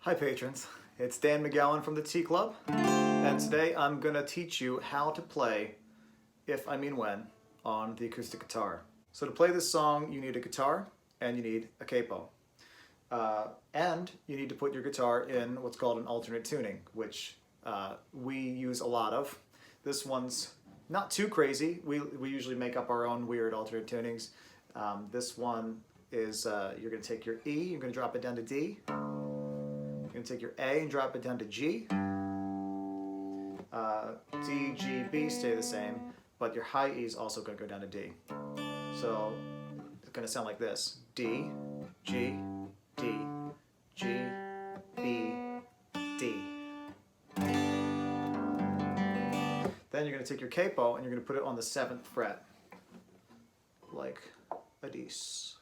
Hi patrons, it's Dan McGowan from the Tea Club, and today I'm going to teach you how to play If I Mean When on the acoustic guitar. So to play this song you need a guitar and you need a capo. And you need to put your guitar in what's called an alternate tuning, which we use a lot of. This one's not too crazy. We usually make up our own weird alternate tunings. This one is, you're going to take your E, you're going to drop it down to D. You're going to take your A and drop it down to G. D, G, B stay the same, but your high E is also going to go down to D. So it's going to sound like this. D, G, D, G, B, D. Then you're going to take your capo and you're going to put it on the 7th fret, like a D's.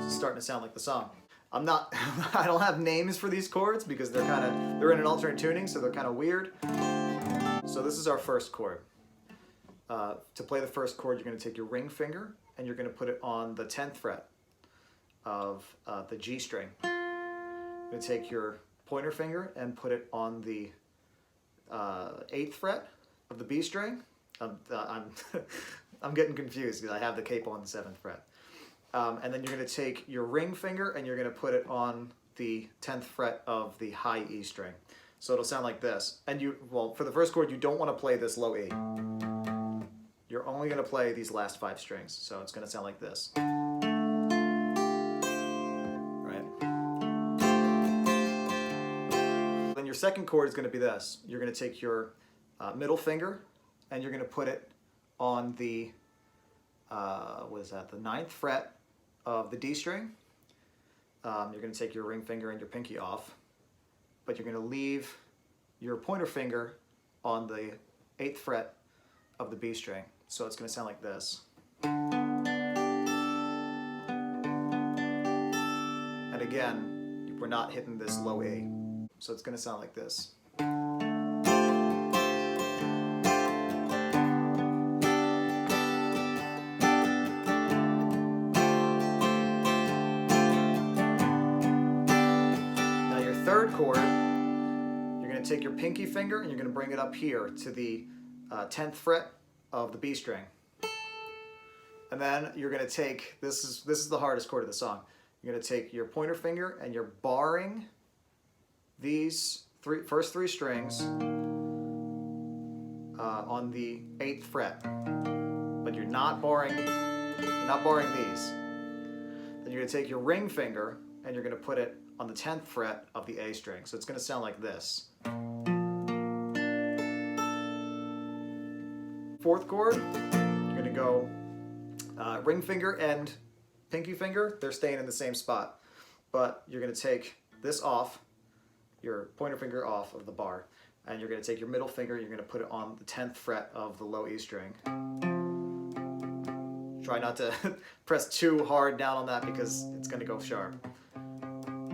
Starting to sound like the song. I don't have names for these chords because they're in an alternate tuning, so they're kind of weird. So this is our first chord. To play the first chord, you're going to take your ring finger and you're going to put it on the 10th fret of the G string. You're going to take your pointer finger and put it on the 8th fret of the B string. I'm getting confused because I have the capo on the 7th fret. And then you're going to take your ring finger and you're going to put it on the 10th fret of the high E string. So it'll sound like this. And well, for the first chord, you don't want to play this low E. You're only going to play these last 5 strings. So it's going to sound like this. Right? Then your second chord is going to be this. You're going to take your middle finger and you're going to put it on the, the 9th fret of the D string. You're going to take your ring finger and your pinky off, but you're going to leave your pointer finger on the 8th fret of the B string. So it's going to sound like this. And again, we're not hitting this low E. So it's going to sound like this. Third chord, you're going to take your pinky finger and you're going to bring it up here to the 10th fret of the B string. And then you're going to take, this is the hardest chord of the song. You're going to take your pointer finger and you're barring these first 3 strings on the 8th fret. But you're not barring these. Then you're going to take your ring finger and you're going to put it on the 10th fret of the A string. So it's going to sound like this. 4th chord, you're going to go ring finger and pinky finger, they're staying in the same spot. But you're going to take this off, your pointer finger off of the bar, and you're going to take your middle finger, you're going to put it on the 10th fret of the low E string. Try not to press too hard down on that because it's going to go sharp.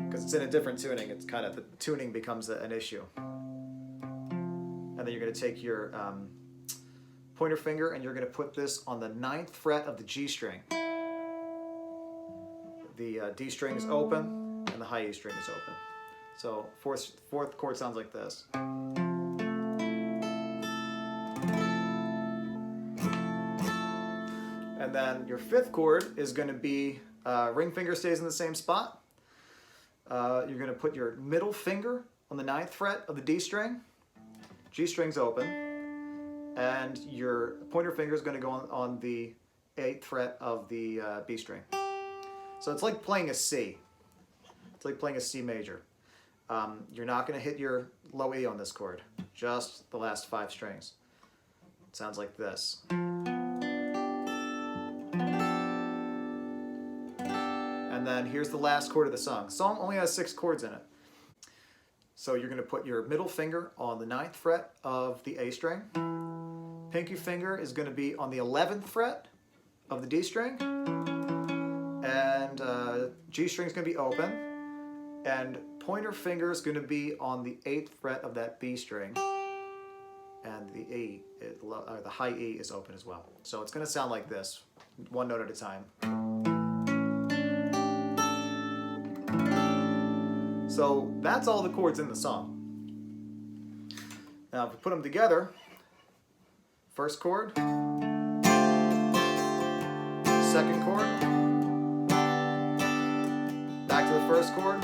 Because it's in a different tuning, it's the tuning becomes an issue. And then you're going to take your pointer finger and you're going to put this on the 9th fret of the G string. The D string is open and the high E string is open. So fourth chord sounds like this. And then your 5th chord is going to be ring finger stays in the same spot. You're going to put your middle finger on the 9th fret of the D string. G string's open. And your pointer finger is going to go on the 8th fret of the B string. So it's like playing a C. It's like playing a C major. You're not going to hit your low E on this chord. Just the last 5 strings. It sounds like this. And then here's the last chord of the song. The song only has 6 chords in it. So you're going to put your middle finger on the 9th fret of the A string. Pinky finger is going to be on the 11th fret of the D string. And G string is going to be open. And pointer finger is going to be on the 8th fret of that B string. And the high E is open as well. So it's going to sound like this, one note at a time. So that's all the chords in the song. Now if we put them together, first chord, second chord, back to the first chord,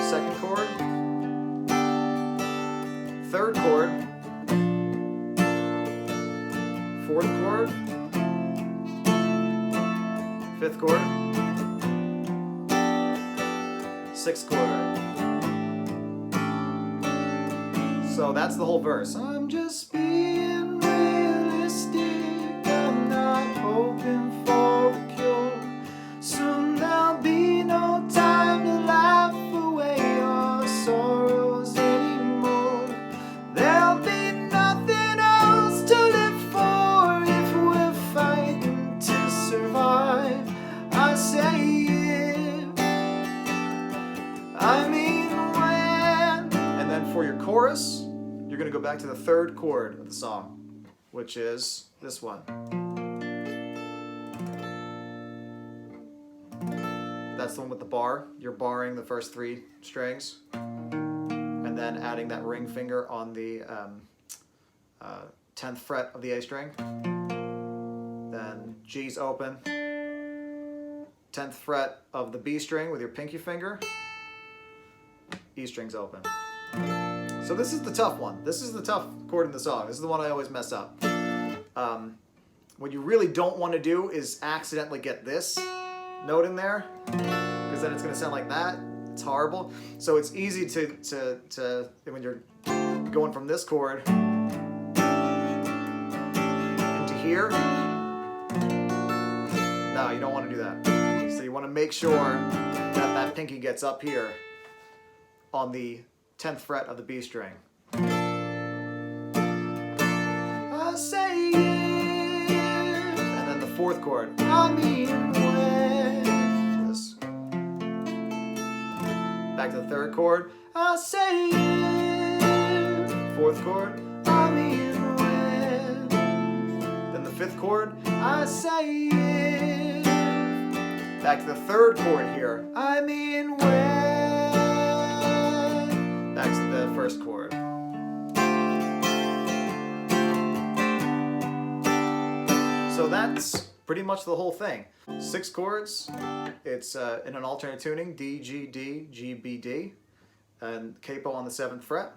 second chord, third chord, fourth chord, fifth chord, sixth chord. So that's the whole verse. I'm just being realistic, I'm not hoping for a cure. Soon there'll be no time to laugh away our sorrows anymore. There'll be nothing else to live for if we're fighting to survive. I say if, I mean when. And then for your chorus, you're going to go back to the third chord of the song, which is this one. That's the one with the bar. You're barring the first three strings and then adding that ring finger on the 10th fret of the A string. Then G's open, 10th fret of the B string with your pinky finger, E string's open. So this is the tough one. This is the tough chord in the song. This is the one I always mess up. What you really don't want to do is accidentally get this note in there, because then it's going to sound like that. It's horrible. So it's easy to when you're going from this chord into here. No, you don't want to do that. So you want to make sure that that pinky gets up here on the 10th fret of the B string. I say if, and then the fourth chord. I mean when. This. Back to the third chord. I say if. Fourth chord. I mean when. Then the fifth chord. I say if. Back to the third chord here. I mean when. Back to the first chord. So that's pretty much the whole thing. 6 chords. It's in an alternate tuning, D, G, D, G, B, D, and capo on the 7th fret.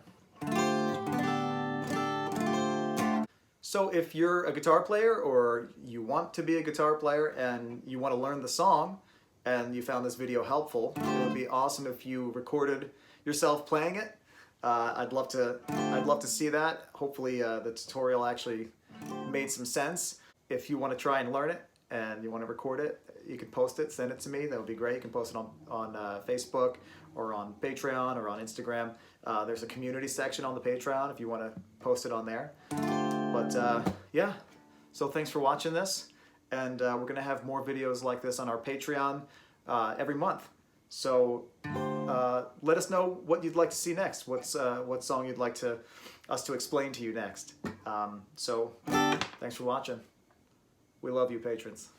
So if you're a guitar player or you want to be a guitar player and you want to learn the song and you found this video helpful, it would be awesome if you recorded yourself playing it. I'd love to see that. Hopefully the tutorial actually made some sense. If you want to try and learn it and you want to record it, you can post it, send it to me. That would be great. You can post it on Facebook or on Patreon or on Instagram. There's a community section on the Patreon if you want to post it on there. But yeah, so thanks for watching this. And we're going to have more videos like this on our Patreon every month. So let us know what you'd like to see next. What song you'd like us to explain to you next. So thanks for watching. We love you, patrons.